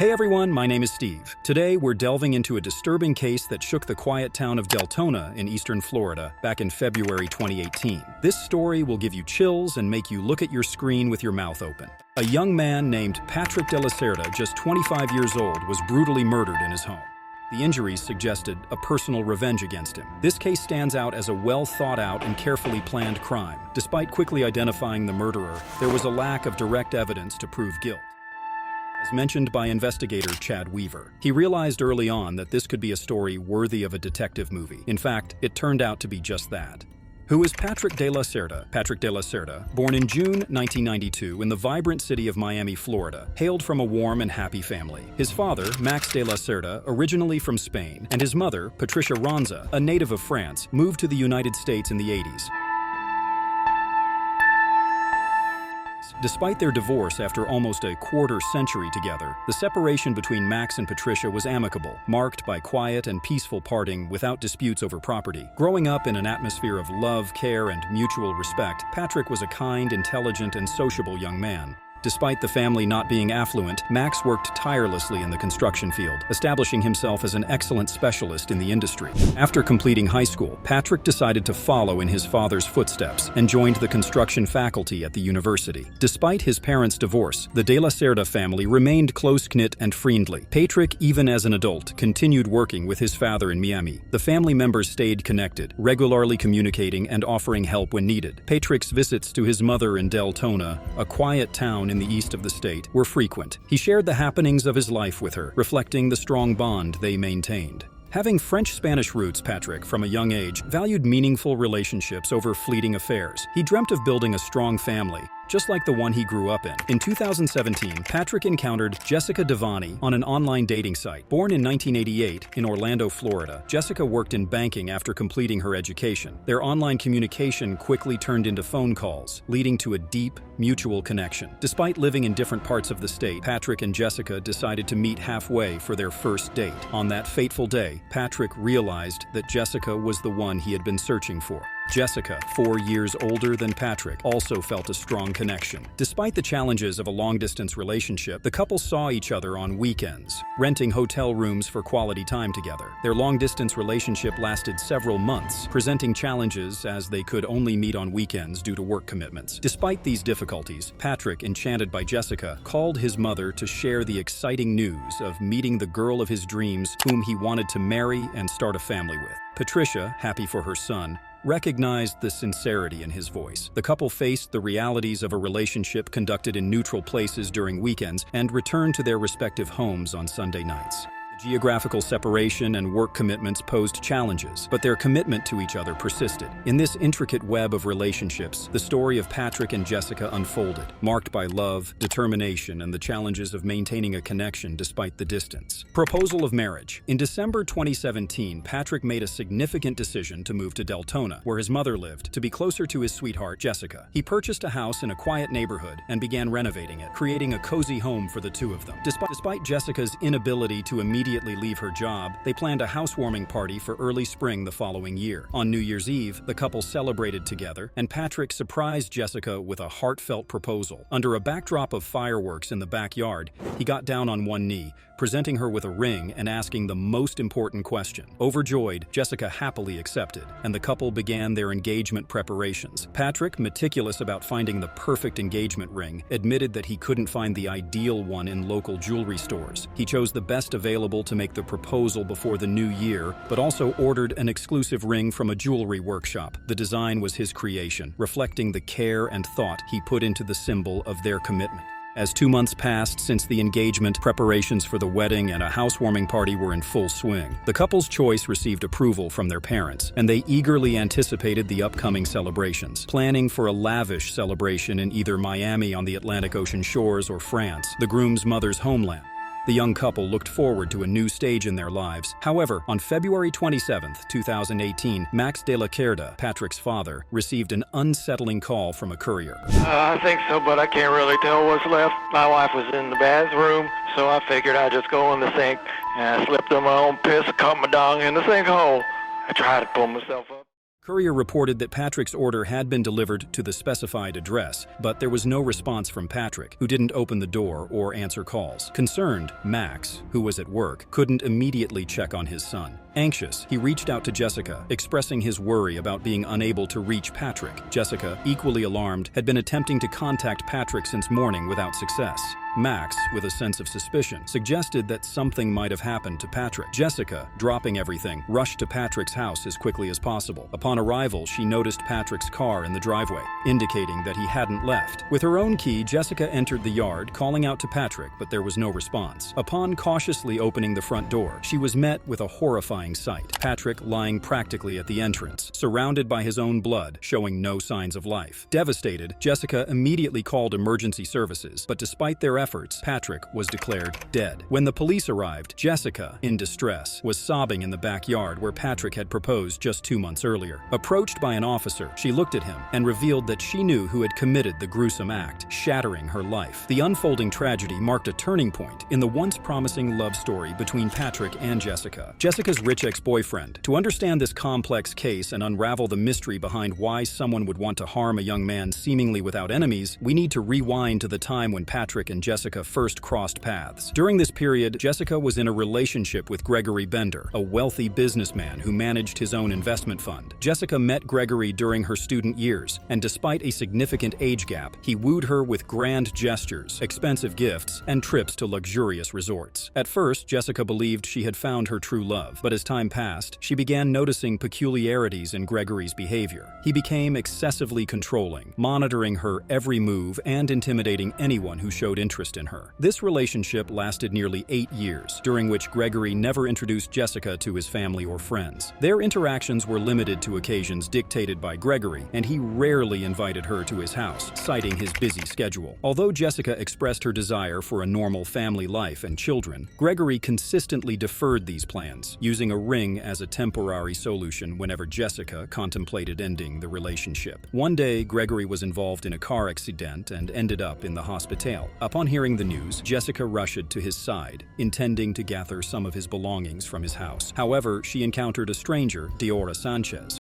Hey everyone, my name is Steve. Today we're delving into a disturbing case that shook the quiet town of Deltona in eastern Florida back in February 2018. This story will give you chills and make you look at your screen with your mouth open. A young man named Patrick de la Cerda, just 25 years old, was brutally murdered in his home. The injuries suggested a personal revenge against him. This case stands out as a well-thought-out and carefully planned crime. Despite quickly identifying the murderer, there was a lack of direct evidence to prove guilt. As mentioned by investigator Chad Weaver, he realized early on that this could be a story worthy of a detective movie. In fact, it turned out to be just that. Who is Patrick de la Cerda? Patrick de la Cerda, born in June 1992 in the vibrant city of Miami, Florida, hailed from a warm and happy family. His father, Max de la Cerda, originally from Spain, and his mother, Patricia Ronza, a native of France, moved to the United States in the 80s. Despite their divorce after almost a quarter-century together, the separation between Max and Patricia was amicable, marked by quiet and peaceful parting without disputes over property. Growing up in an atmosphere of love, care, and mutual respect, Patrick was a kind, intelligent, and sociable young man. Despite the family not being affluent, Max worked tirelessly in the construction field, establishing himself as an excellent specialist in the industry. After completing high school, Patrick decided to follow in his father's footsteps and joined the construction faculty at the university. Despite his parents' divorce, the de la Cerda family remained close-knit and friendly. Patrick, even as an adult, continued working with his father in Miami. The family members stayed connected, regularly communicating and offering help when needed. Patrick's visits to his mother in Deltona, a quiet town in the east of the state, were frequent. He shared the happenings of his life with her, reflecting the strong bond they maintained. Having French-Spanish roots, Patrick, from a young age, valued meaningful relationships over fleeting affairs. He dreamt of building a strong family, just like the one he grew up in. In 2017, Patrick encountered Jessica Devani on an online dating site. Born in 1988 in Orlando, Florida, Jessica worked in banking after completing her education. Their online communication quickly turned into phone calls, leading to a deep, mutual connection. Despite living in different parts of the state, Patrick and Jessica decided to meet halfway for their first date. On that fateful day, Patrick realized that Jessica was the one he had been searching for. Jessica, 4 years older than Patrick, also felt a strong connection. Despite the challenges of a long-distance relationship, the couple saw each other on weekends, renting hotel rooms for quality time together. Their long-distance relationship lasted several months, presenting challenges as they could only meet on weekends due to work commitments. Despite these difficulties, Patrick, enchanted by Jessica, called his mother to share the exciting news of meeting the girl of his dreams whom he wanted to marry and start a family with. Patricia, happy for her son, recognized the sincerity in his voice. The couple faced the realities of a relationship conducted in neutral places during weekends and returned to their respective homes on Sunday nights. Geographical separation and work commitments posed challenges, but their commitment to each other persisted. In this intricate web of relationships, the story of Patrick and Jessica unfolded, marked by love, determination, and the challenges of maintaining a connection despite the distance. Proposal of marriage. In December 2017, Patrick made a significant decision to move to Deltona, where his mother lived, to be closer to his sweetheart, Jessica. He purchased a house in a quiet neighborhood and began renovating it, creating a cozy home for the two of them. Despite Jessica's inability to immediately leave her job, they planned a housewarming party for early spring the following year. On New Year's Eve, the couple celebrated together, and Patrick surprised Jessica with a heartfelt proposal. Under a backdrop of fireworks in the backyard, he got down on one knee, presenting her with a ring and asking the most important question. Overjoyed, Jessica happily accepted, and the couple began their engagement preparations. Patrick, meticulous about finding the perfect engagement ring, admitted that he couldn't find the ideal one in local jewelry stores. He chose the best available to make the proposal before the new year, but also ordered an exclusive ring from a jewelry workshop. The design was his creation, reflecting the care and thought he put into the symbol of their commitment. As 2 months passed since the engagement, preparations for the wedding and a housewarming party were in full swing. The couple's choice received approval from their parents, and they eagerly anticipated the upcoming celebrations, planning for a lavish celebration in either Miami on the Atlantic Ocean shores or France, the groom's mother's homeland. The young couple looked forward to a new stage in their lives. However, on February 27, 2018, Max de la Cerda, Patrick's father, received an unsettling call from a courier. I think so, but I can't really tell what's left. My wife was in the bathroom, so I figured I'd just go in the sink, and I slipped on my own piss and caught my dong in the sinkhole. I tried to pull myself up. Courier reported that Patrick's order had been delivered to the specified address, but there was no response from Patrick, who didn't open the door or answer calls. Concerned, Max, who was at work, couldn't immediately check on his son. Anxious, he reached out to Jessica, expressing his worry about being unable to reach Patrick. Jessica, equally alarmed, had been attempting to contact Patrick since morning without success. Max, with a sense of suspicion, suggested that something might have happened to Patrick. Jessica, dropping everything, rushed to Patrick's house as quickly as possible. Upon arrival, she noticed Patrick's car in the driveway, indicating that he hadn't left. With her own key, Jessica entered the yard, calling out to Patrick, but there was no response. Upon cautiously opening the front door, she was met with a horrifying sight. Patrick lying practically at the entrance, surrounded by his own blood, showing no signs of life. Devastated, Jessica immediately called emergency services, but despite their efforts, Patrick was declared dead. When the police arrived, Jessica, in distress, was sobbing in the backyard where Patrick had proposed just 2 months earlier. Approached by an officer, she looked at him and revealed that she knew who had committed the gruesome act, shattering her life. The unfolding tragedy marked a turning point in the once promising love story between Patrick and Jessica. Jessica's rich ex-boyfriend. To understand this complex case and unravel the mystery behind why someone would want to harm a young man seemingly without enemies, we need to rewind to the time when Patrick and Jessica first crossed paths. During this period, Jessica was in a relationship with Gregory Bender, a wealthy businessman who managed his own investment fund. Jessica met Gregory during her student years, and despite a significant age gap, he wooed her with grand gestures, expensive gifts, and trips to luxurious resorts. At first, Jessica believed she had found her true love, but as time passed, she began noticing peculiarities in Gregory's behavior. He became excessively controlling, monitoring her every move and intimidating anyone who showed interest in her. This relationship lasted nearly 8 years, during which Gregory never introduced Jessica to his family or friends. Their interactions were limited to occasions dictated by Gregory, and he rarely invited her to his house, citing his busy schedule. Although Jessica expressed her desire for a normal family life and children, Gregory consistently deferred these plans, using a ring as a temporary solution whenever Jessica contemplated ending the relationship. One day, Gregory was involved in a car accident and ended up in the hospital. Upon hearing the news, Jessica rushed to his side, intending to gather some of his belongings from his house. However, she encountered a stranger, Diora Sanchez,